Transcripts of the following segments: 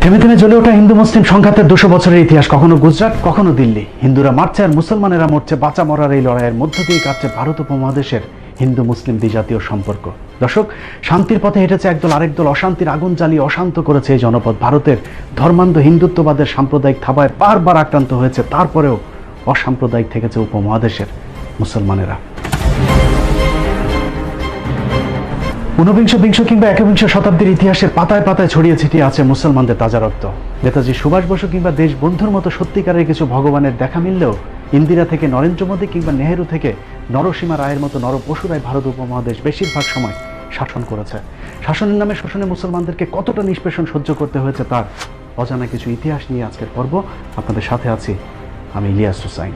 থেমে থেমে জ্বলে ওঠা হিন্দু মুসলিম সংঘাতের 200 বছরের ইতিহাস, কখনো গুজরাট কখনো দিল্লি। হিন্দুরা মারছে আর মুসলমানেরা মরছে। বাঁচা মরার এই লড়াইয়ের মধ্য দিয়ে কাটছে ভারত উপমহাদেশের হিন্দু মুসলিম দ্বিজাতীয় সম্পর্ক। দর্শক, শান্তির পথে হেঁটেছে একদল, আরেক দল অশান্তির আগুন জ্বালিয়ে অশান্ত করেছে এই জনপদ। ভারতের ধর্মান্ধ হিন্দুত্ববাদের সাম্প্রদায়িক থাবায় বারবার আক্রান্ত হয়েছে, তারপরেও অসাম্প্রদায়িক থেকেছে উপমহাদেশের মুসলমানেরা। ঊনবিংশ, বিংশ কিংবা একবিংশ শতাব্দীর ইতিহাসের পাতায় পাতায় ছড়িয়ে ছিটিয়ে আছে মুসলমানদের তাজা রক্ত। নেতাজি সুভাষ বসু কিংবা দেশবন্ধুর মতো সত্যিকারের কিছু ভগবানের দেখা মিললেও ইন্দিরা থেকে নরেন্দ্র মোদী কিংবা নেহেরু থেকে নরসীমা রায়ের মতো নরপশুরাই ভারত উপমহাদেশ বেশিরভাগ সময় শাসন করেছে। শাসনের নামে শোষণে মুসলমানদেরকে কতটা নিষ্পেষণ সহ্য করতে হয়েছে তার অজানা কিছু ইতিহাস নিয়ে আজকের পর্ব। আপনাদের সাথে আছি আমি ইলিয়াস হুসাইন।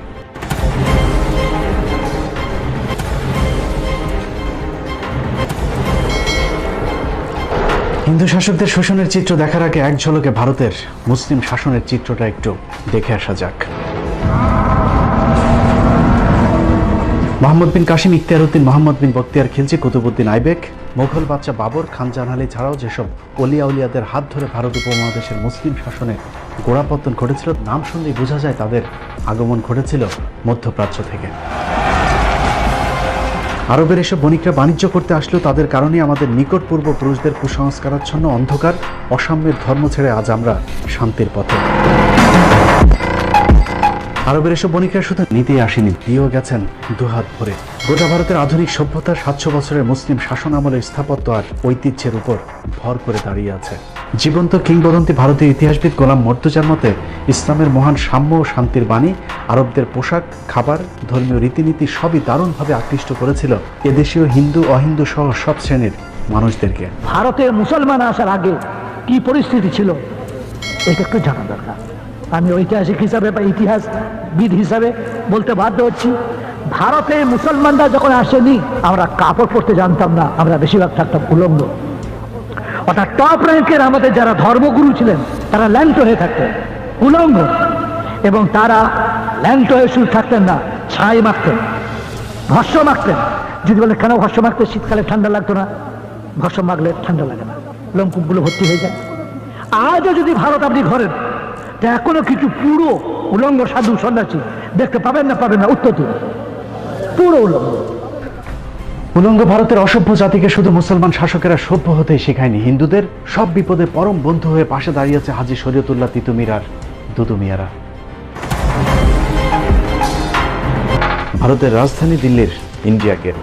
হিন্দু শাসকদের শোষণের চিত্র দেখার আগে এক ঝলকে ভারতের মুসলিম শাসনের চিত্রটা একটু দেখে আসা যাক। মোহাম্মদ বিন কাসিম, ইখতিয়ার উদ্দিন, মোহাম্মদ বিন বখতিয়ার খিলজি, কুতুবউদ্দিন আইবেক, মোগল বাদশা বাবর, খান জাহান আলী ছাড়াও যেসব অলিয়া উলিয়াদের হাত ধরে ভারত উপমহাদেশের মুসলিম শাসনে গোড়াপত্তন ঘটেছিল, নাম শুনলেই বোঝা যায় তাদের আগমন ঘটেছিল মধ্যপ্রাচ্য থেকে। আরবের এসব বণিকরা বাণিজ্য করতে আসলেও তাদের কারণে আমাদের নিকট পূর্বপুরুষদের কুসংস্কারাচ্ছন্ন অন্ধকার অসাম্যের ধর্ম ছেড়ে আজ আমরা শান্তির পথে। আরবের এসব বণিকরা শুধু নিতেই আসেনি, দিয়েও গেছেন দুহাত ভরে। গোটা ভারতের আধুনিক সভ্যতার 700 বছরের মুসলিম শাসন আমলের স্থাপত্য আর ঐতিহ্যের উপর ভর করে দাঁড়িয়ে আছে। জীবন্ত কিংবদন্তি ভারতীয় ইতিহাসবিদ গোলাম মর্তুজার মতে, ইসলামের মহান সাম্য ও শান্তির বাণী আরবদের পোশাক, খাবার, ধর্মীয় রীতিনীতি সবই দারুণভাবে আকৃষ্ট করেছিল এদেশীয় হিন্দু অহিন্দু সহ সব শ্রেণীর মানুষদেরকে। ভারতে মুসলমান আসার আগে কি পরিস্থিতি ছিল এটা একটু জানা দরকার। আমি ঐতিহাসিক হিসাবে বা ইতিহাসবিদ হিসাবে বলতে বাধ্য হচ্ছি, ভারতে মুসলমানরা যখন আসেনি আমরা কাপড় পরতে জানতাম না, আমরা বেশিরভাগ থাকতাম উলঙ্গ। অর্থাৎ টপ র্যাঙ্কের আমাদের যারা ধর্মগুরু ছিলেন তারা ল্যাংটো হয়ে থাকতেন, উলঙ্গ, এবং তারা ল্যাংটো হয়ে শুধু থাকতেন না, ছাই মাখতেন, ভস্য মাখতেন। যদি বলে কেন ভস্য মাখতে, শীতকালে ঠান্ডা লাগতো না, ভস্য মাখলে ঠান্ডা লাগে না, লোমকূপগুলো ভর্তি হয়ে যায়। আজও যদি ভারত আপনি ঘরেন, তা এখনো কিছু পুরো উলঙ্গ সাধু সন্ন্যাসী দেখতে পাবেন না, উত্তর দিন, পুরো উলঙ্গ। উলঙ্গ ভারতের অসভ্য জাতিকে শুধু মুসলমান শাসকেরা সভ্য হতেই শেখায়নি, হিন্দুদের সব বিপদে পরম বন্ধু হয়ে পাশে দাঁড়িয়েছে হাজী শরীয়তুল্লাহ তিতুমির আর দুদু মিয়ারা। ভারতের রাজধানী দিল্লির ইন্ডিয়া গেট।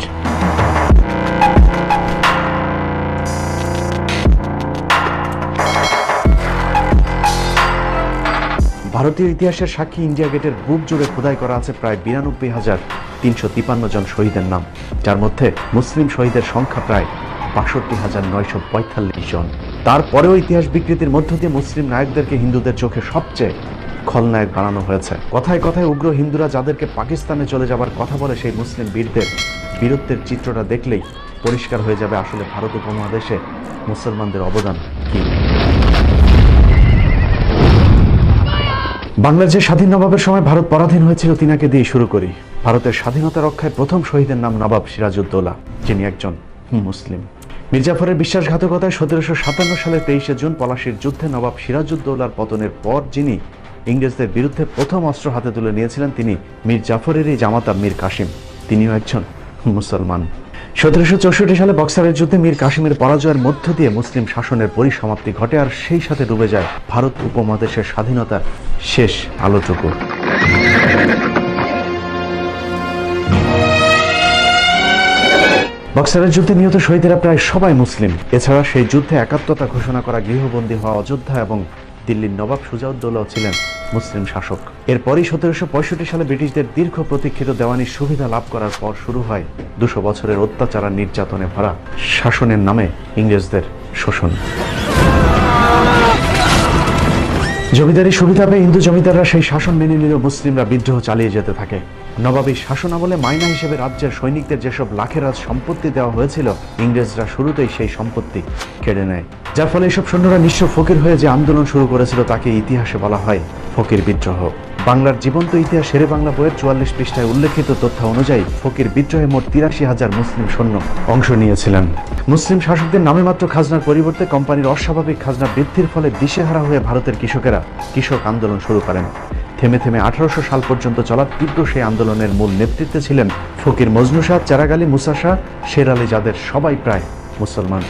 ভারতীয় ইতিহাসের সাক্ষী ইন্ডিয়া গেটের বুক জুড়ে খোদাই করা আছে প্রায় 92,353 জন শহীদের নাম, যার মধ্যে মুসলিম শহীদের সংখ্যা প্রায় 62,945 জন। তারপরেও ইতিহাস বিকৃতির মধ্য দিয়ে মুসলিম নায়কদেরকে হিন্দুদের চোখে সবচেয়ে খলনায়ক বানানো হয়েছে। কথায় কথায় উগ্র হিন্দুরা যাদেরকে পাকিস্তানে চলে যাবার কথা বলে, সেই মুসলিম বীরদের বীরত্বের চিত্রটা দেখলেই পরিষ্কার হয়ে যাবে আসলে ভারত উপমহাদেশে মুসলমানদের অবদান কি। বাংলাদেশের স্বাধীন নবাবের সময় ভারত পরাধীন হয়েছিল তিনাকে দিয়ে শুরু করি। ভারতের স্বাধীনতা রক্ষায় প্রথম শহীদের নাম নবাব সিরাজউদ্দৌলা, যিনি একজন মুসলিম। মির্জাফরের বিশ্বাসঘাতকতায় 1757 সালের 23 জুন পলাশীর যুদ্ধে নবাব সিরাজউদ্দৌলার পতনের পর যিনি ইংরেজদের বিরুদ্ধে প্রথম অস্ত্র হাতে তুলে নিয়েছিলেন, তিনি মীর জাফরেরই জামাতা মীর কাসিম, তিনিও একজন মুসলমান। 1764 সালে বক্সারের যুদ্ধে মীর কাসিমের পরাজয়ের মধ্য দিয়ে মুসলিম শাসনের পরিসমাপ্তি ঘটে, আর সেই সাথে ডুবে যায় ভারত উপমহাদেশের স্বাধীনতার শেষ আলোটুকু। বক্সারের যুদ্ধে নিহত শহীদেরা প্রায় সবাই মুসলিম। এছাড়া সেই যুদ্ধে একাত্মতা ঘোষণা করা গৃহবন্দী হওয়া অযোধ্যা এবং দিল্লির নবাব সুজাউদ্দৌলাও ছিলেন মুসলিম শাসক। এরপরই 1765 সালে ব্রিটিশদের দীর্ঘ প্রতীক্ষিত দেওয়ানির সুবিধা লাভ করার পর শুরু হয় 200 বছরের অত্যাচার আর নির্যাতনে ভরা শাসনের নামে ইংরেজদের শোষণ। জমিদারি সুবিধা পেয়ে হিন্দু জমিদাররা সেই শাসন মেনে নিলেও মুসলিমরা বিদ্রোহ চালিয়ে যেতে থাকে। নবাবী শাসন আমলে মাইনা হিসেবে রাজ্যের সৈনিকদের যেসব লাখেরাজ সম্পত্তি দেওয়া হয়েছিল, ইংরেজরা শুরুতেই সেই সম্পত্তি কেড়ে নেয়, যার ফলে এসব সৈন্যরা নিঃস্ব ফকির হয়ে যে আন্দোলন শুরু করেছিল তাকে ইতিহাসে বলা হয় ফকির বিদ্রোহ। বাংলার জীবন্ত ইতিহাস শেরে বাংলা বইয়ের 44 পৃষ্ঠায় উল্লেখিত তথ্য অনুযায়ী ফকির বিদ্রোহে মোট 83,000 মুসলিম সৈন্য অংশ নিয়েছিলেন। মুসলিম শাসকদের নামে মাত্র খাজনার পরিবর্তে কোম্পানির অস্বাভাবিক খাজনা বৃদ্ধির ফলে দিশেহারা হয়ে ভারতের কৃষকেরা কৃষক আন্দোলন শুরু করেন। থেমে থেমে 1800 সাল পর্যন্ত চলা তীব্র সেই আন্দোলনের মূল নেতৃত্বে ছিলেন ফকির মজনু শাহ, চেরাগ আলী, মুসা শাহ, শের আলী, যাদের সবাই প্রায় মুসলমান।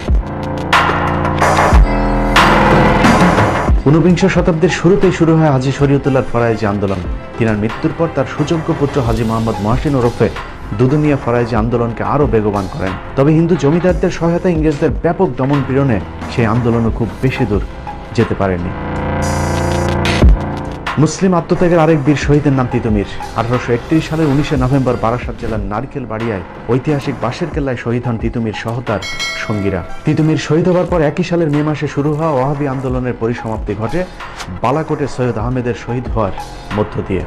19বিংশ শতাব্দীর শুরুতেই শুরু হয় হাজী শরীয়তুল্লাহর ফরায়েজি আন্দোলন। তিনার মৃত্যুর পর তার সুযোগ্য পুত্র হাজী মোহাম্মদ মহসিন ওরফে দুদু মিয়া ফরায়েজি আন্দোলনকে আরও বেগবান করেন। তবে হিন্দু জমিদারদের সহায়তায় ইংরেজদের ব্যাপক দমন পীড়নে সেই আন্দোলনও খুব বেশি দূর যেতে পারেনি। মুসলিম আত্মত্যাগের আরেক বীর শহীদের নাম তিতুমির। 1831 সালের 19 নভেম্বর বারাসাত জেলার নারিকেল বাড়িয়ায় ঐতিহাসিক বাঁশের কেল্লায় শহীদ হন তিতুমির সহ তার সঙ্গীরা। তিতুমির শহীদ হওয়ার পর একই সালের মে মাসে শুরু হওয়া ওয়াহাবি আন্দোলনের পরিসমাপ্তি ঘটে বালাকোটে সৈয়দ আহমেদের শহীদ হওয়ার মধ্য দিয়ে।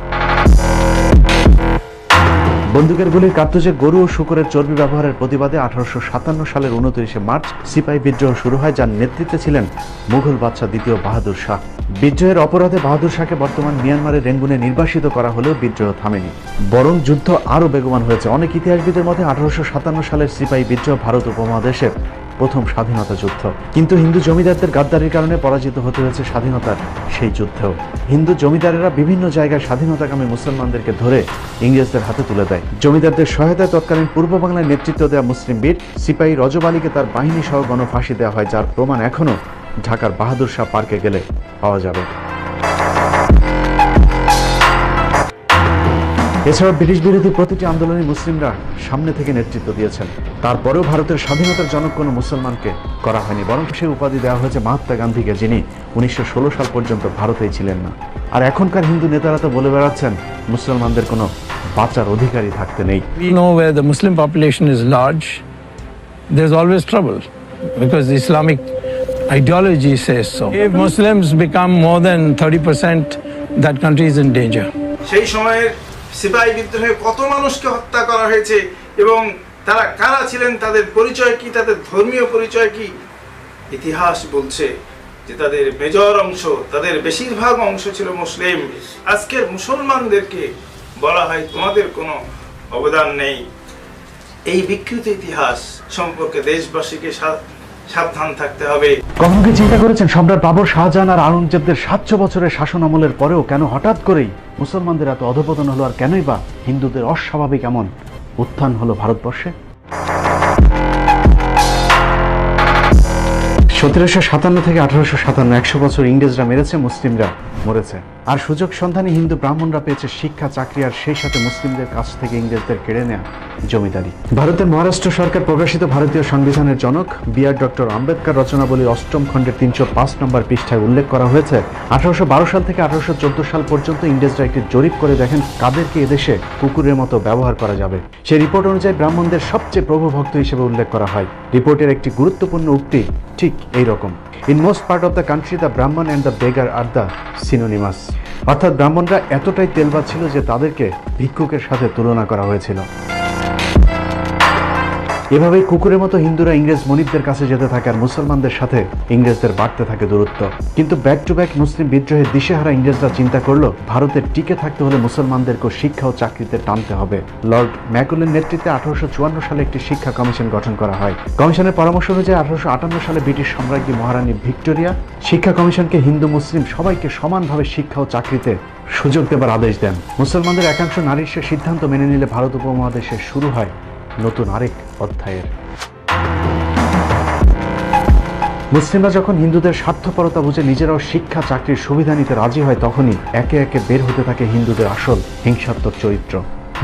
বন্দুকের গুলির কার্তুজে গরু ও শূকরের চর্বি ব্যবহারের প্রতিবাদে 1857 সালের 29 মার্চ সিপাহী বিদ্রোহ শুরু হয়, যার নেতৃত্বে ছিলেন মুঘল বাদশাহ দ্বিতীয় বাহাদুর শাহ। বিদ্রোহের অপরাধে বাহাদুর শাহকে বর্তমান মিয়ানমারের রেঙ্গুনে নির্বাসিত করা হলেও বিদ্রোহ থামেনি, বরং যুদ্ধ আরও বেগবান হয়েছে। অনেক ইতিহাসবিদের মতে 1857 সালের সিপাহী বিদ্রোহ ভারত উপমহাদেশের প্রথম স্বাধীনতা যুদ্ধ। কিন্তু হিন্দু জমিদারদের গাদ্দারির কারণে পরাজিত হতে হয়েছে স্বাধীনতার সেই যুদ্ধেও। হিন্দু জমিদারেরা বিভিন্ন জায়গায় স্বাধীনতাকামী মুসলমানদেরকে ধরে ইংরেজদের হাতে তুলে দেয়। জমিদারদের সহায়তায় তৎকালীন পূর্ব বাংলায় নেতৃত্ব দেওয়া মুসলিম বীর সিপাহী রজব আলীকে তার বাহিনী সহ গণফাঁসি দেওয়া হয়, যার প্রমাণ এখনও ঢাকার বাহাদুর শাহ পার্কে গেলে পাওয়া যাবে। এছাড়া ব্রিটিশ বিরোধী প্রতিটি আন্দোলনে মুসলিমরা সামনে থেকে নেতৃত্ব দিয়েছেন। তারপরেও ভারতের স্বাধীনতার জনক কোনো মুসলমানকে করা হয়নি, বরং সে উপাধি দেওয়া হয়েছে মহাত্মা গান্ধীকে, যিনি 1916 সাল পর্যন্ত ভারতেই ছিলেন না। আর এখনকার হিন্দু নেতারা তো বলে বেড়াচ্ছেন মুসলমানদের কোনো বাঁচার অধিকারই থাকতে নেই। We know where the Muslim population is large, there's always trouble because the Islamic ideology says so. If Muslims become more than 30%, that country is in danger. সেই সময়ের সিপাহী বিদ্রোহে কত মানুষকে হত্যা করা হয়েছে এবং তারা কারা ছিলেন, তাদের পরিচয় কি, তাদের ধর্মীয় পরিচয় কি, ইতিহাস বলছে যে তাদের মেজর অংশ, তাদের বেশিরভাগ অংশ ছিল মুসলিম। আজকের মুসলমানদেরকে বলা হয় তোমাদের কোনো অবদান নেই। এই বিকৃত ইতিহাস সম্পর্কে দেশবাসীকে সাবধান থাকতে হবে। কখনো কি চিন্তা করেছেন সম্রাট বাবর, শাহজাহান আর আওরঙ্গজেবদের 700 বছরের শাসন আমলের পরেও কেন হঠাৎ করেই মুসলমানদের এত অধপতন হলো, আর কেনই বা হিন্দুদের অস্বাভাবিক এমন উত্থান হলো ভারতবর্ষে? 1757 থেকে 1857, 100 বছর ইংরেজরা মেরেছে, মুসলিমরা মরেছে। আর সুযোগ সন্ধানী হিন্দু ব্রাহ্মণরা পেয়েছে শিক্ষা, চাকরি, আর সেই সাথে মুসলিমদের কাছ থেকে ইংরেজদের কেড়ে নেয়া জমিদারি। ভারতের মহারাষ্ট্র সরকার প্রকাশিত ভারতীয় সংবিধানের জনক বিআর ডক্টর আম্বেদকর রচনাবলীর 8ম খণ্ডের 305 নম্বর পৃষ্ঠায় উল্লেখ করা হয়েছে 1812 সাল থেকে 1814 সাল পর্যন্ত ইংরেজরা একটি জরিপ করে দেখেন কাদেরকে এদেশে কুকুরের মতো ব্যবহার করা যাবে। সেই রিপোর্ট অনুযায়ী ব্রাহ্মণদের সবচেয়ে প্রভুভক্ত হিসেবে উল্লেখ করা হয়। রিপোর্টের একটি গুরুত্বপূর্ণ উক্তি ঠিক এই রকম: in most part of the country the Brahmin and the beggar are the synonymous. অর্থাৎ ব্রাহ্মণরা এতটাই তেলবাদ ছিল যে তাদেরকে ভিক্ষুকের সাথে তুলনা করা হয়েছিল। এভাবেই কুকুরের মতো হিন্দুরা ইংরেজ মনিবদের কাছে যেতে থাকে, আর মুসলমানদের সাথে ইংরেজদের বাড়তে থাকে দূরত্ব। কিন্তু ব্যাক টু ব্যাক মুসলিম বিদ্রোহের দিশেহারা ইংরেজরা চিন্তা করলো ভারতের টিকে থাকতে হলে মুসলমানদেরকে শিক্ষা ও চাকরিতে টানতে হবে। লর্ড ম্যাকুলের নেতৃত্বে 1854 সালে একটি শিক্ষা কমিশন গঠন করা হয়। কমিশনের পরামর্শ অনুযায়ী 1858 সালে ব্রিটিশ সম্রাজ্ঞী মহারানী ভিক্টোরিয়া শিক্ষা কমিশনকে হিন্দু মুসলিম সবাইকে সমানভাবে শিক্ষা ও চাকরিতে সুযোগ দেবার আদেশ দেন। মুসলমানদের একাংশ নারীর সে সিদ্ধান্ত মেনে নিলে ভারত উপমহাদেশে শুরু হয় নতুন আরেক অধ্যায়ের। মুসলিমরা যখন হিন্দুদের স্বার্থপরতা বুঝে নিজেরাও শিক্ষা, চাকরির সুবিধা নিতে রাজি হয়, তখনই একে একে বের হতে থাকে হিন্দুদের আসল হিংসাত্মক চরিত্র।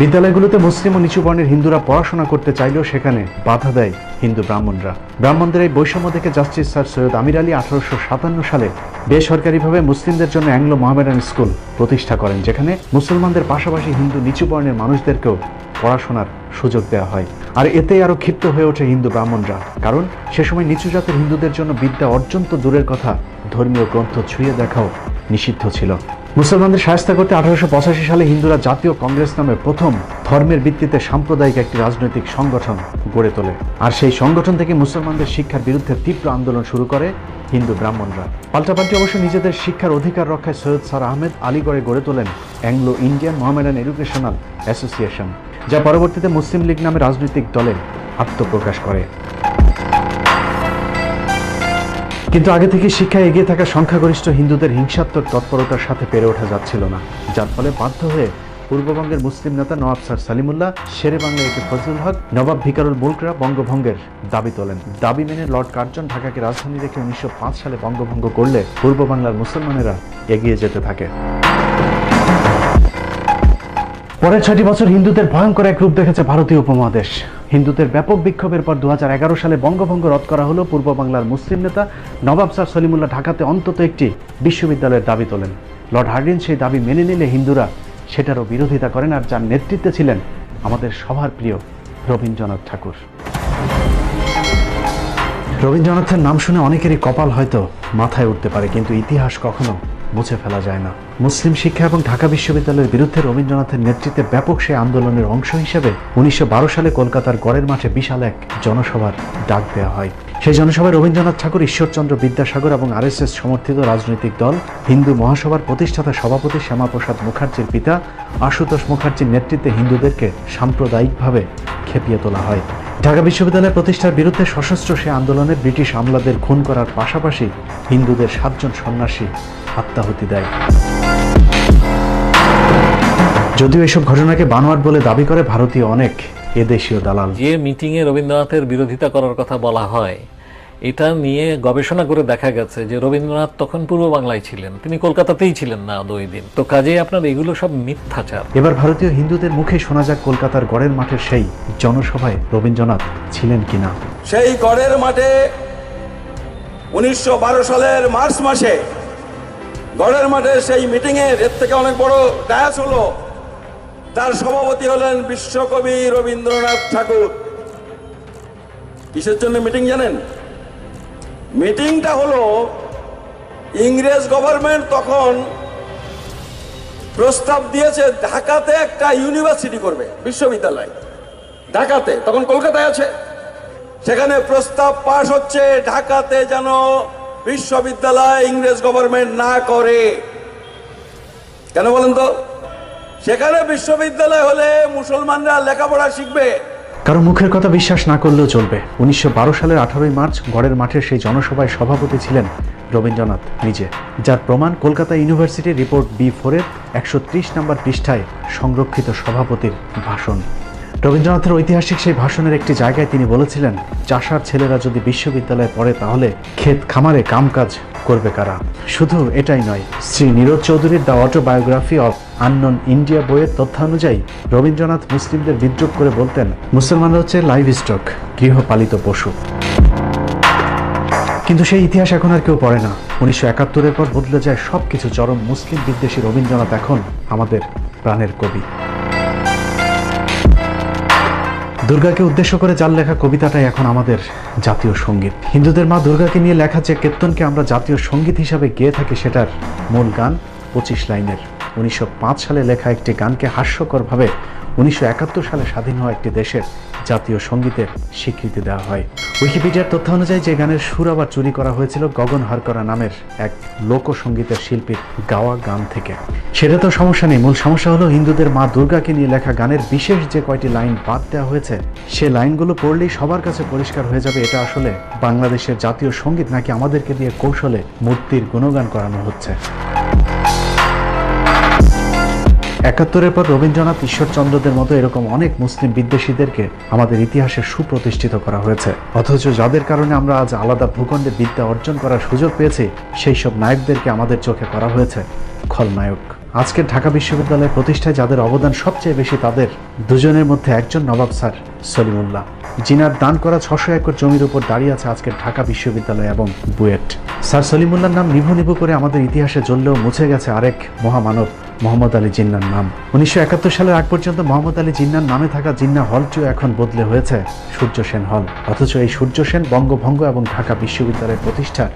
বিদ্যালয়গুলোতে মুসলিম ও নিচু বর্ণের হিন্দুরা পড়াশোনা করতে চাইলেও সেখানে বাধা দেয় হিন্দু ব্রাহ্মণরা। ব্রাহ্মণদের এই বৈষম্য দেখে জাস্টিস স্যার সৈয়দ আমির আলী 1857 সালে বেসরকারিভাবে মুসলিমদের জন্য অ্যাংলো মোহামেডান স্কুল প্রতিষ্ঠা করেন, যেখানে মুসলমানদের পাশাপাশি হিন্দু নিচু বর্ণের মানুষদেরকেও পড়াশোনার সুযোগ দেওয়া হয়। আর এতেই আরও ক্ষিপ্ত হয়ে ওঠে হিন্দু ব্রাহ্মণরা, কারণ সে সময় নিচু জাতের হিন্দুদের জন্য বিদ্যা অর্জন তো দূরের কথা, ধর্মীয় গ্রন্থ ছুঁয়ে দেখাও নিষিদ্ধ ছিল। মুসলমানদের শায়েস্তা করতে 1885 সালে হিন্দুরা জাতীয় কংগ্রেস নামে প্রথম ধর্মের ভিত্তিতে সাম্প্রদায়িক একটি রাজনৈতিক সংগঠন গড়ে তোলে। আর সেই সংগঠন থেকে মুসলমানদের শিক্ষার বিরুদ্ধে তীব্র আন্দোলন শুরু করে হিন্দু ব্রাহ্মণরা। পাল্টাপাল্টি অবশ্য নিজেদের শিক্ষার অধিকার রক্ষায় সৈয়দ স্যার আহমেদ আলীগড়ে গড়ে তোলেন Anglo Indian Mohammedan educational association, যা পরবর্তীতে মুসলিম লীগ নামে রাজনৈতিক দলে আত্মপ্রকাশ করে। কিন্তু আগে থেকে শিক্ষায় এগিয়ে থাকা সংখ্যাগরিষ্ঠ হিন্দুদের হিংসাত্মক তৎপরতার সাথে পেরে ওঠা যাচ্ছিল না, যার ফলে বাধ্য হয়ে পূর্ববঙ্গের মুসলিম নেতা নওয়াব স্যার সালিমুল্লাহ, শেরে বাংলা একে ফজলুল হক, নবাব ভিকারুল মুলকরা বঙ্গভঙ্গের দাবি তোলেন। দাবি মেনে লর্ড কার্জন ঢাকাকে রাজধানী রেখে 1905 সালে বঙ্গভঙ্গ করলে পূর্ব বাংলার মুসলমানেরা এগিয়ে যেতে থাকে। পরের 6টি বছর হিন্দুদের ভয়ঙ্কর এক রূপ দেখেছে ভারতীয় উপমহাদেশ। হিন্দুদের ব্যাপক বিক্ষোভের পর 2011 সালে বঙ্গভঙ্গ রদ করা হলো। পূর্ব বাংলার মুসলিম নেতা নবাব স্যার সলিমুল্লাহ ঢাকাতে অন্তত একটি বিশ্ববিদ্যালয়ের দাবি তোলেন। লর্ড হার্ডিঞ্জ সেই দাবি মেনে নিলে হিন্দুরা সেটারও বিরোধিতা করেন, আর যার নেতৃত্বে ছিলেন আমাদের সবার প্রিয় রবীন্দ্রনাথ ঠাকুর। রবীন্দ্রনাথের নাম শুনে অনেকেরই কপাল হয়তো মাথায় উঠতে পারে, কিন্তু ইতিহাস কখনো মুছে ফেলা যায় না। মুসলিম শিক্ষা এবং ঢাকা বিশ্ববিদ্যালয়ের বিরুদ্ধে রবীন্দ্রনাথের নেতৃত্বে ব্যাপক সেই আন্দোলনের অংশ হিসেবে 1912 সালে কলকাতার গড়ের মাঠে বিশাল এক জনসভার ডাক দেওয়া হয়। সেই জনসভায় রবীন্দ্রনাথ ঠাকুর, ঈশ্বরচন্দ্র বিদ্যাসাগর এবং RSS সমর্থিত রাজনৈতিক দল হিন্দু মহাসভার প্রতিষ্ঠাতা সভাপতি শ্যামাপ্রসাদ মুখার্জির পিতা আশুতোষ মুখার্জির নেতৃত্বে হিন্দুদেরকে সাম্প্রদায়িকভাবে খেপিয়ে তোলা হয়। ঢাকা বিশ্ববিদ্যালয় প্রতিষ্ঠার বিরুদ্ধে সশস্ত্র সে আন্দোলনে ব্রিটিশ আমলাদের খুন করার পাশাপাশি হিন্দুদের 7 জন সন্ন্যাসী আত্মাহুতি দেয়। যদিও এসব ঘটনাকে বানোয়াট বলে দাবি করে ভারতীয় অনেক এদেশীয় দালাল। যে মিটিংয়ে রবীন্দ্রনাথের বিরোধিতা করার কথা বলা হয়, এটা নিয়ে গবেষণা করে দেখা গেছে যে রবীন্দ্রনাথ তখন পূর্ব বাংলায় ছিলেন, তিনি কলকাতাতেই ছিলেন না 2 দিন। তো কাজেই আপনার এগুলো সব মিথ্যাচার। এবার ভারতীয় হিন্দুদের মুখে শোনা যাক কলকাতার গড়ের মাঠের সেই জনসভায় রবীন্দ্রনাথ ছিলেন কিনা। সেই গড়ের মাঠে 1912 সালের মার্চ মাসে গড়ের মাঠে সেই মিটিংয়ের এর থেকে অনেক বড় ডায়াস হলো, তার সভাপতি হলেন বিশ্বকবি রবীন্দ্রনাথ ঠাকুর। কিসের জন্য মিটিং জানেন? মিটিংটা হলো ইংরেজ গভর্নমেন্ট তখন প্রস্তাব দিয়েছে ঢাকাতে একটা ইউনিভার্সিটি করবে, বিশ্ববিদ্যালয় ঢাকাতে, তখন কলকাতায় আছে। সেখানে প্রস্তাব পাশ হচ্ছে ঢাকাতে যেন বিশ্ববিদ্যালয় ইংরেজ গভর্নমেন্ট না করে। কেন বলেন তো? সেখানে বিশ্ববিদ্যালয় হলে মুসলমানরা লেখাপড়া শিখবে। কারো মুখের কথা বিশ্বাস না করলেও চলবে। 1912 সালের 18 মার্চ গড়ের মাঠের সেই জনসভায় সভাপতি ছিলেন রবীন্দ্রনাথ নিজে, যার প্রমাণ কলকাতা ইউনিভার্সিটির রিপোর্ট B4-এর 130 নম্বর পৃষ্ঠায় সংরক্ষিত সভাপতির ভাষণ। রবীন্দ্রনাথের ঐতিহাসিক সেই ভাষণের একটি জায়গায় তিনি বলেছিলেন, চাষার ছেলেরা যদি বিশ্ববিদ্যালয়ে পড়ে তাহলে ক্ষেত খামারে কামকাজ করবে কারা। শুধু এটাই নয়, শ্রী নীরজ চৌধুরীর the autobiography of unknown India বইয়ের তথ্যানুযায়ী রবীন্দ্রনাথ মুসলিমদের বিদ্রুপ করে বলতেন, মুসলমানরা হচ্ছে লাইভ স্টক, গৃহপালিত পশু। কিন্তু সেই ইতিহাস এখন আর কেউ পড়ে না। 1971-এর পর বদলে যায় সবকিছু। চরম মুসলিম বিদ্বেষী রবীন্দ্রনাথ এখন আমাদের প্রাণের কবি। দুর্গাকে উদ্দেশ্য করে যার লেখা কবিতাটাই এখন আমাদের জাতীয় সঙ্গীত। হিন্দুদের মা দুর্গাকে নিয়ে লেখা যে কীর্তনকে আমরা জাতীয় সঙ্গীত হিসাবে গেয়ে থাকি, সেটার মূল গান 25 লাইনের। 1905 সালে লেখা একটি গানকে হাস্যকরভাবে 1971 সালে স্বাধীন হওয়া একটি দেশের জাতীয় সঙ্গীতের স্বীকৃতি দেওয়া হয়। উইকিপিডিয়ার তথ্য অনুযায়ী যে গানের সুর আবার চুরি করা হয়েছিল গগন হারকরা নামের এক লোকসঙ্গীতের শিল্পীর গাওয়া গান থেকে। সেটা তো সমস্যা নেই, মূল সমস্যা হলো হিন্দুদের মা দুর্গাকে নিয়ে লেখা গানের বিশেষ যে কয়টি লাইন বাদ দেওয়া হয়েছে, সে লাইনগুলো পড়লেই সবার কাছে পরিষ্কার হয়ে যাবে এটা আসলে বাংলাদেশের জাতীয় সঙ্গীত নাকি আমাদেরকে দিয়ে কৌশলে মূর্তির গুণগান করানো হচ্ছে। 71-এর পর রবীন্দ্রনাথ, ঈশ্বরচন্দ্রদের মতো এরকম অনেক মুসলিম বিদ্বেষীদেরকে আমাদের ইতিহাসে সুপ্রতিষ্ঠিত করা হয়েছে, অথচ যাদের কারণে আমরা আজ আলাদা ভূখণ্ডে বিদ্যা অর্জন করার সুযোগ পেয়েছি, সেই সব নায়কদেরকে আমাদের চোখে করা হয়েছে খলনায়ক। আজকের ঢাকা বিশ্ববিদ্যালয় প্রতিষ্ঠায় যাদের অবদান সবচেয়ে বেশি, তাদের দুজনের মধ্যে একজন নবাব স্যার সলিমুল্লাহ, জিনার দান করা 600 একর জমির উপর দাঁড়িয়ে আছে আজকের ঢাকা বিশ্ববিদ্যালয় এবং বুয়েট। স্যার সলিমুল্লাহর নাম নিভু নিভু করে আমাদের ইতিহাসে জ্বললেও মুছে গেছে আরেক মহামানব মোহাম্মদ আলী জিন্নার নাম। 1971 সালের আগ পর্যন্ত মোহাম্মদ আলী জিন্নার নামে থাকা জিন্না হলটিও এখন বদলে হয়েছে সূর্য সেন হল, অথচ এই সূর্য সেন বঙ্গভঙ্গ এবং ঢাকা বিশ্ববিদ্যালয়ের প্রতিষ্ঠার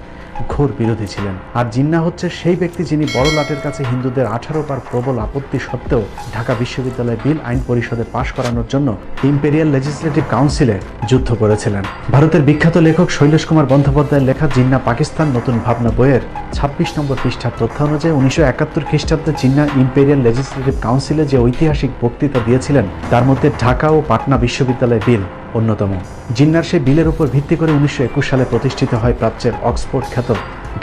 ঘোর বিরোধী ছিলেন। আর জিন্নাহ হচ্ছে সেই ব্যক্তি যিনি বড় লাটের কাছে হিন্দুদের 18 বার প্রবল আপত্তি সত্ত্বেও ঢাকা বিশ্ববিদ্যালয় বিল আইন পরিষদে পাশ করানোর জন্য ইম্পেরিয়াল লেজিসলেটিভ কাউন্সিলে যুদ্ধ করেছিলেন। ভারতের বিখ্যাত লেখক শৈলেশ কুমার বন্দ্যোপাধ্যায়ের লেখা জিন্নাহ পাকিস্তান নতুন ভাবনা বইয়ের 26 নম্বর পৃষ্ঠার তথ্য অনুযায়ী 1971 খ্রিস্টাব্দে জিন্নাহ ইম্পেরিয়াল লেজিসলেটিভ কাউন্সিলে যে ঐতিহাসিক বক্তৃতা দিয়েছিলেন তার মধ্যে ঢাকা ও পাটনা বিশ্ববিদ্যালয় বিল অন্যতম। জিন্নাহর সেই বিলের উপর ভিত্তি করে 1921 সালে প্রতিষ্ঠিত হয় প্রাচ্যের অক্সফোর্ড খ্যাত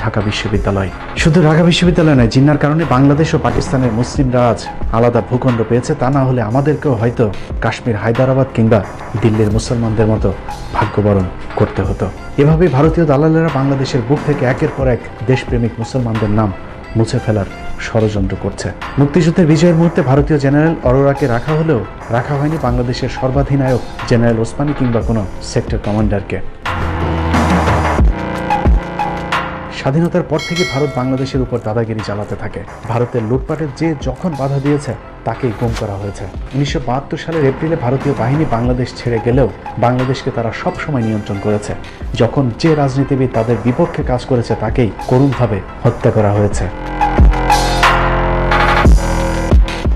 ঢাকা বিশ্ববিদ্যালয়। শুধু ঢাকা বিশ্ববিদ্যালয় নয়, জিন্নাহর কারণে বাংলাদেশ ও পাকিস্তানের মুসলিমরা আজ আলাদা ভূখণ্ড পেয়েছে। তা না হলে আমাদেরকেও হয়তো কাশ্মীর, হায়দ্রাবাদ কিংবা দিল্লির মুসলমানদের মতো ভাগ্যবরণ করতে হতো। এভাবেই ভারতীয় দালালেরা বাংলাদেশের বুক থেকে একের পর এক দেশপ্রেমিক মুসলমানদের নাম মুছে ফেলার ষড়যন্ত্র করছে। মুক্তিযুদ্ধের বিজয়ের মুহূর্তে ভারতীয় জেনারেল অরোরাকে রাখা হলেও রাখা হয়নি বাংলাদেশের সর্বাধিনায়ক জেনারেল ওসমানী কিংবা কোনো সেক্টর কমান্ডারকে। স্বাধীনতার পর থেকে ভারত বাংলাদেশের উপর দাদাগিরি চালাতে থাকে। ভারতের লুটপাটের যে যখন বাধা দিয়েছে তাকেই গুম করা হয়েছে। 1972 সালের এপ্রিলে ভারতীয় বাহিনী বাংলাদেশ ছেড়ে গেলেও বাংলাদেশকে তারা সবসময় নিয়ন্ত্রণ করেছে। যখন যে রাজনীতিবিদ তাদের বিপক্ষে কাজ করেছে তাকেই করুণভাবে হত্যা করা হয়েছে।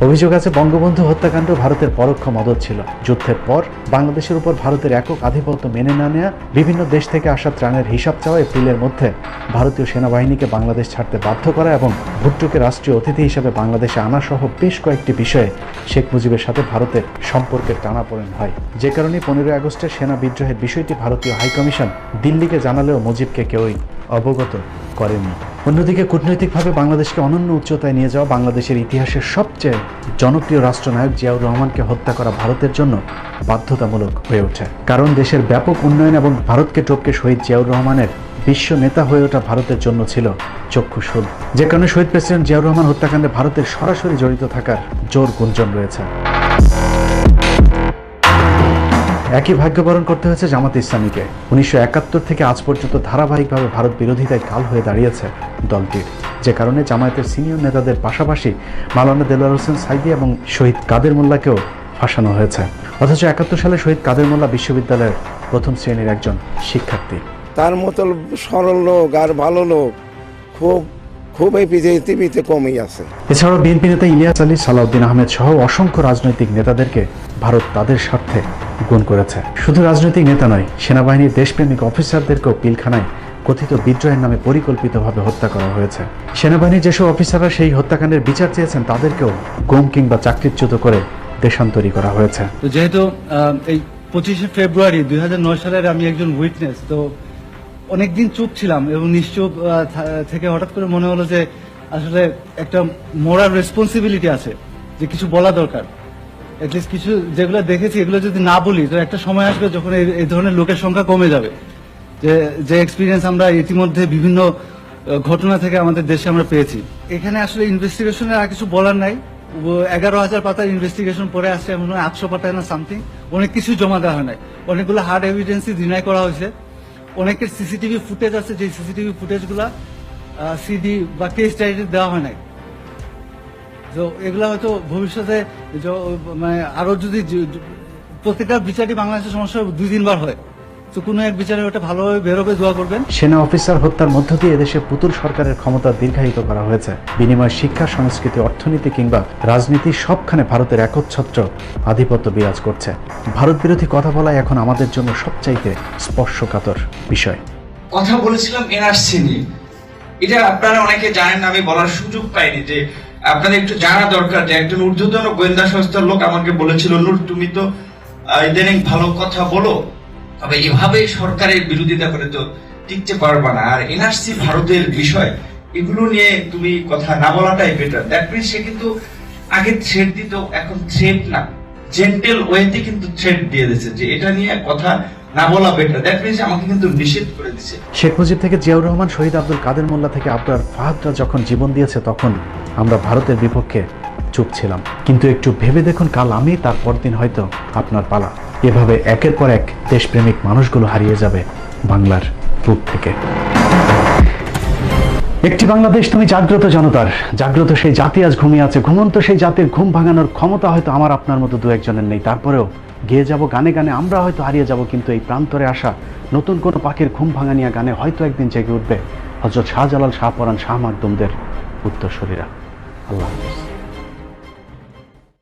অভিযোগ আছে বঙ্গবন্ধু হত্যাকাণ্ড ভারতের পরোক্ষ মদত ছিল। যুদ্ধের পর বাংলাদেশের উপর ভারতের একক আধিপত্য মেনে না নেওয়া, বিভিন্ন দেশ থেকে আসা ত্রাণের হিসাব চাওয়া, এপ্রিলের মধ্যে ভারতীয় সেনাবাহিনীকে বাংলাদেশ ছাড়তে বাধ্য করা এবং ভুট্টোকে রাষ্ট্রীয় অতিথি হিসেবে বাংলাদেশে আনা সহ বেশ কয়েকটি বিষয়ে শেখ মুজিবের সাথে ভারতের সম্পর্কের টানাপোড়েন হয়। যে কারণে 15 আগস্টের সেনা বিদ্রোহের বিষয়টি ভারতীয় হাইকমিশন দিল্লিকে জানালেও মুজিবকে কেউই অবগত করেনি। অন্যদিকে কূটনৈতিকভাবে বাংলাদেশকে অনন্য উচ্চতায় নিয়ে যাওয়া, বাংলাদেশের ইতিহাসের সবচেয়ে জনপ্রিয় রাষ্ট্রনায়ক জিয়াউর রহমানকে হত্যা করা ভারতের জন্য বাধ্যতামূলক হয়ে ওঠে। কারণ দেশের ব্যাপক উন্নয়ন এবং ভারতকে টপকে শহীদ জিয়াউর রহমানের বিশ্ব নেতা হয়ে ওঠা ভারতের জন্য ছিল চক্ষুশূল। যে কারণে শহীদ প্রেসিডেন্ট জিয়াউর রহমান হত্যাকাণ্ডে ভারতের সরাসরি জড়িত থাকার জোর গুঞ্জন রয়েছে। একই ভাগ্যবরণ করতে হয়েছে জামাত ইসলামীকে। 1971 থেকে আজ পর্যন্ত ধারাবাহিকভাবে ভারত বিরোধিতায় কাল হয়ে দাঁড়িয়েছে দলটির। যে কারণে জামায়াতের সিনিয়র নেতাদের পাশাপাশি মাওলানা দেলোয়ার হোসেন সাইদি এবং শহীদ কাদের মোল্লাকেও ফাঁসানো হয়েছে। অথচ 71 সালে শহীদ কাদের মোল্লা বিশ্ববিদ্যালয়ের প্রথম শ্রেণীর একজন শিক্ষার্থী। তার মতো সরল লোক আর ভালো লোক খুব এই পৃথিবীতে কমই আছে। এছাড়াও বিএনপি নেতা ইলিয়াস আলী, সালাউদ্দিন আহমেদ সহ অসংখ্য রাজনৈতিক নেতাদেরকে ভারত তাদের স্বার্থে গুণ করেছে। শুধু রাজনৈতিক নেতা নয়, সেনাবাহিনীর দেশপ্রেমিক অফিসারদেরকেও পিলখানায় কথিত বিদ্রোহের নামে পরিকল্পিতভাবে হত্যা করা হয়েছে। সেনাবাহিনীর যেসব অফিসাররা সেই হত্যাকাণ্ডের বিচার চেয়েছেন তাদেরকেও গুম কিংবা চাকরিচ্যুত করে দেশান্তরী করা হয়েছে। তো যেহেতু এই 25শে ফেব্রুয়ারি 2009 সালের আমি একজন উইটনেস, তো অনেকদিন চুপ ছিলাম এবং নিশ্চুপ থেকে হঠাৎ করে মনে হলো যে আসলে একটা মোরাল রেসপন্সিবিলিটি আছে, যে কিছু বলা দরকার। এটলিস্ট কিছু যেগুলো দেখেছি এগুলো যদি না বলি তো একটা সময় আসবে যখন এই ধরনের লোকের সংখ্যা কমে যাবে। যে এক্সপিরিয়েন্স আমরা ইতিমধ্যে বিভিন্ন ঘটনা থেকে আমাদের দেশে আমরা পেয়েছি। এখানে আসলে ইনভেস্টিগেশনের আর কিছু বলার নাই। 11,000 পাতার ইনভেস্টিগেশন পরে আসছে, এমন 800 পাতায় না সামথিং, অনেক কিছু জমা দেওয়া হয় নাই। অনেকগুলো হার্ড এভিডেন্সই ডিনাই করা হয়েছে। অনেকের সিসিটিভি ফুটেজ আছে, যে সিসিটিভি ফুটেজগুলো সিডি বা কেস ডায়েরি দেওয়া হয় নাই। তো এগুলা হয়তো ভবিষ্যতে মানে আরো যদি প্রত্যেকটা বিচারই বাংলাদেশের সমস্যা 2-3 বার হয়, তো কোনো এক বিচারে ওটা ভালোভাবে বেরোবে, দোয়া করবেন। সেনা অফিসার হত্যার মধ্য দিয়ে এদেশে পুতুল সরকারের ক্ষমতা দীর্ঘায়িত করা হয়েছে। বিনিময় শিক্ষা, সংস্কৃতি, অর্থনীতি কিংবা রাজনীতি সবখানে ভারতের একচ্ছত্র আধিপত্য বিরাজ করছে। ভারত বিরোধী কথা বলাই এখন আমাদের জন্য সবচাইতে স্পর্শকাতর বিষয়। কথা বলেছিলাম এনআরসি নিয়ে, এটা আপনারা অনেকে জানেন, আমি বলার সুযোগ পাইনি, যে আপনাদের একটু জানা দরকার। যে একজন ঊর্ধ্বতন গোয়েন্দা সংস্থার লোক আমাকে বলেছিল, নূর তুমি তো ইদানিং ভালো কথা বলো, তবে এভাবে সরকারের বিরোধিতা করে তো টিকতে পারবা না। আর এনআরসি ভারতের বিষয়, এগুলো নিয়ে তুমি কথা না বলাটাই বেটার। দ্যাট মিনস সে কিন্তু আগে থ্রেট দিত, এখন থ্রেট না, জেন্টেল ওয়েতে কিন্তু থ্রেট দিয়ে দিয়েছে যে এটা নিয়ে কথা না বলা বেটার। দ্যাট মিনস আমাকে কিন্তু নিষেধ করে দিয়েছে। শেখ মুজিব থেকে জিয়াউর রহমান, শহীদ আব্দুল কাদের মোল্লা থেকে আবরার ফাহাদরা যখন জীবন দিয়েছে তখন আমরা ভারতের বিপক্ষে চুপ ছিলাম। কিন্তু একটু ভেবে দেখুন, কাল আমি, তার পরদিন হয়তো আপনার পালা। এভাবে একের পর এক দেশপ্রেমিক মানুষগুলো হারিয়ে যাবে বাংলার রূপ থেকে। একটি বাংলাদেশ তুমি জাগ্রত জনতার, জাগ্রত সেই জাতি আজ ঘুমিয়ে আছে। ঘুমন্ত সেই জাতির ঘুম ভাঙানোর ক্ষমতা হয়তো আমার আপনার মতো দু একজনের নেই, তারপরেও গেয়ে যাব গানে গানে, আমরা হয়তো হারিয়ে যাব, কিন্তু এই প্রান্তরে আসা নতুন কোনো পাখির ঘুম ভাঙানিয়া গানে হয়তো একদিন জেগে উঠবে হযরত শাহজালাল, শাহপরাণ, শাহ মাকদুমদের উত্তরসূরিরা। আল্লাহ হাফেজ।